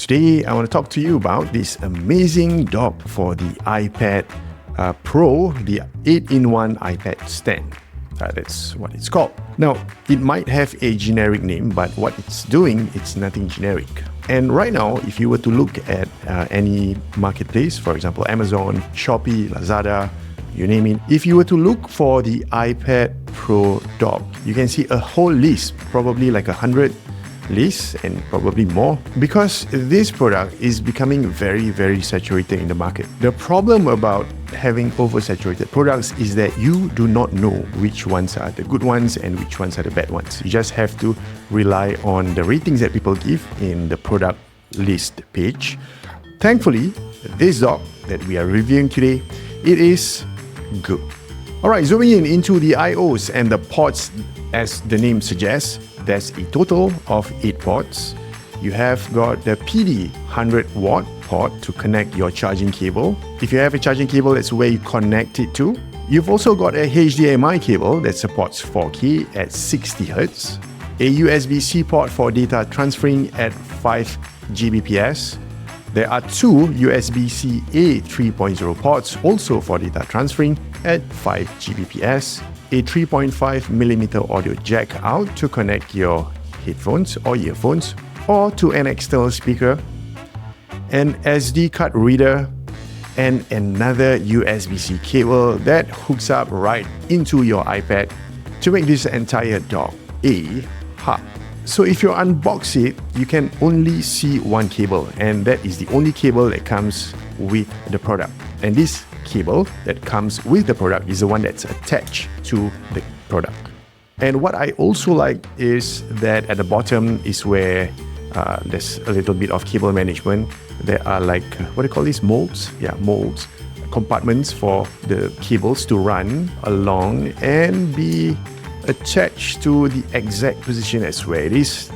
Today, I want to talk to you about this amazing dock for the iPad Pro, the 8-in-1 iPad stand. That's what it's called. Now, it might have a generic name, but what it's doing, it's nothing generic. And right now, if you were to look at any marketplace, for example, Amazon, Shopee, Lazada, you name it, if you were to look for the iPad Pro dock, you can see a whole list, probably like 100 lists and probably more, because this product is becoming very, very saturated in the market. The problem about having oversaturated products is that you do not know which ones are the good ones and which ones are the bad ones. You just have to rely on the ratings that people give in the product list page. Thankfully, this dock that we are reviewing today, it is good. Alright, zooming in into the I/Os and the ports, as the name suggests, there's a total of 8 ports. You have got the PD 100-watt port to connect your charging cable. If you have a charging cable, that's where you connect it to. You've also got a HDMI cable that supports 4K at 60 Hz, a USB-C port for data transferring at 5 Gbps. There are 2 USB-C A 3.0 ports also for data transferring at 5 Gbps, a 3.5mm audio jack out to connect your headphones or earphones or to an external speaker, an SD card reader, and another USB-C cable that hooks up right into your iPad to make this entire dock a hub. So if you unbox it, you can only see one cable, and that is the only cable that comes with the product. And this cable that comes with the product is the one that's attached to the product. And what I also like is that at the bottom is where there's a little bit of cable management. There are like, what do you call these, molds? Yeah, molds, compartments for the cables to run along and be attached to the exact position as where it is.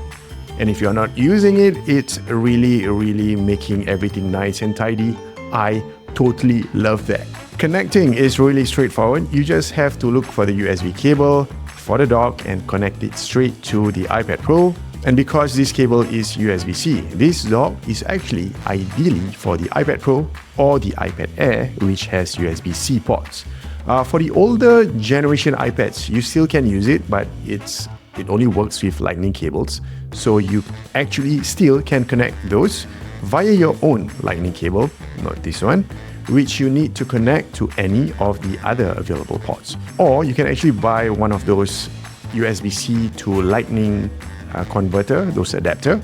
And if you're not using it, it's really making everything nice and tidy. I totally love that. Connecting is really straightforward. You just have to look for the USB cable for the dock and connect it straight to the iPad Pro. And because this cable is USB-C, this dock is actually ideally for the iPad Pro or the iPad Air, which has USB-C ports. For the older generation iPads, you still can use it, but it only works with lightning cables. So you actually still can connect those via your own lightning cable, not this one, which you need to connect to any of the other available ports. Or you can actually buy one of those USB-C to lightning converter, those adapter,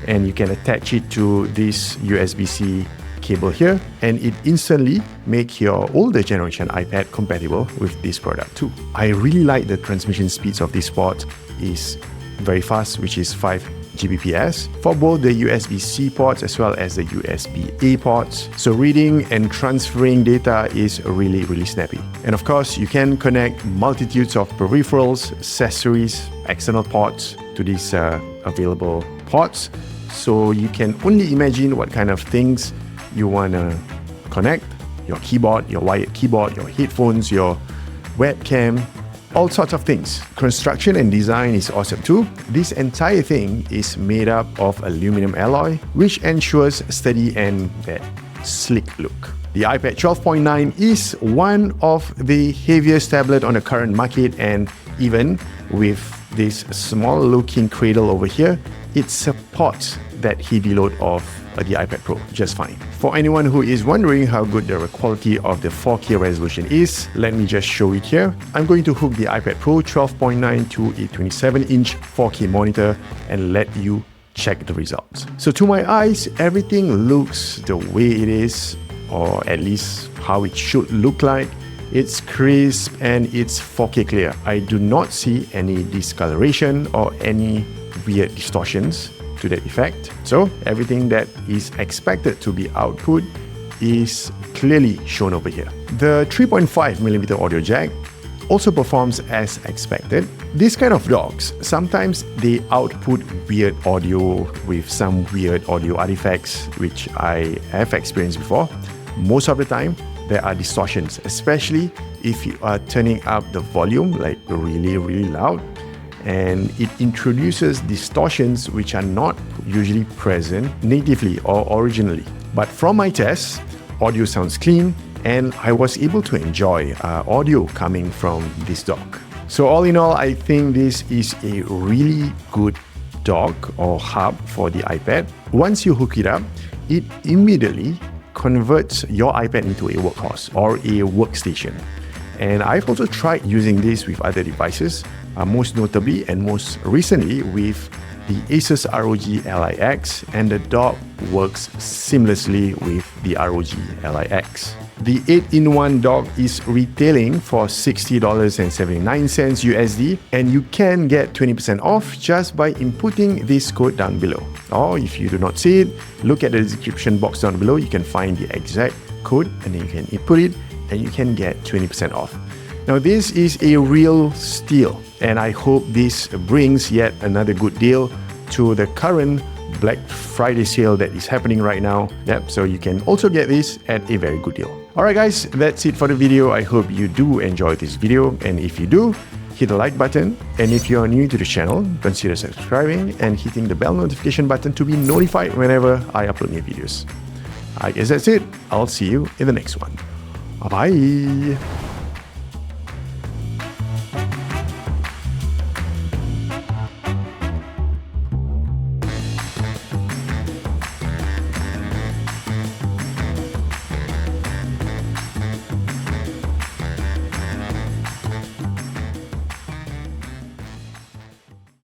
and you can attach it to this USB-C cable here, and it instantly make your older generation iPad compatible with this product too. I really like the transmission speeds of this port. Is very fast, which is 5 Gbps for both the USB-C ports as well as the USB-A ports. So reading and transferring data is really snappy. And of course, you can connect multitudes of peripherals, accessories, external ports to these available ports. So you can only imagine what kind of things you want to connect: your keyboard, your wired keyboard, your headphones, your webcam, all sorts of things. Construction and design is awesome too. This entire thing is made up of aluminum alloy, which ensures steady and that sleek look. The iPad 12.9 is one of the heaviest tablet on the current market, and even with this small looking cradle over here, it supports that heavy load of the iPad Pro just fine. For anyone who is wondering how good the quality of the 4K resolution is, let me just show it here. I'm going to hook the iPad Pro 12.9 to a 27-inch 4K monitor and let you check the results. So to my eyes, everything looks the way it is, or at least how it should look like. It's crisp and it's 4K clear. I do not see any discoloration or any weird distortions to that effect. So everything that is expected to be output is clearly shown over here. The 3.5mm audio jack also performs as expected. These kind of docks, sometimes they output weird audio with some weird audio artifacts, which I have experienced before. Most of the time, there are distortions, especially if you are turning up the volume like really loud, and it introduces distortions which are not usually present natively or originally. But from my tests, audio sounds clean, and I was able to enjoy audio coming from this dock. So all in all, I think this is a really good dock or hub for the iPad. Once you hook it up, it immediately converts your iPad into a workhorse or a workstation. And I've also tried using this with other devices, most notably and most recently with the Asus ROG Ally X, and the dock works seamlessly with the ROG Ally X. The 8-in-1 dock is retailing for $60.79 USD, and you can get 20% off just by inputting this code down below. Or if you do not see it, look at the description box down below. You can find the exact code and then you can input it and you can get 20% off. Now this is a real steal, and I hope this brings yet another good deal to the current Black Friday sale that is happening right now. Yep, so you can also get this at a very good deal. Alright guys, that's it for the video. I hope you do enjoy this video, and if you do, hit the like button, and if you are new to the channel, consider subscribing and hitting the bell notification button to be notified whenever I upload new videos. I guess that's it. I'll see you in the next one. Bye-bye!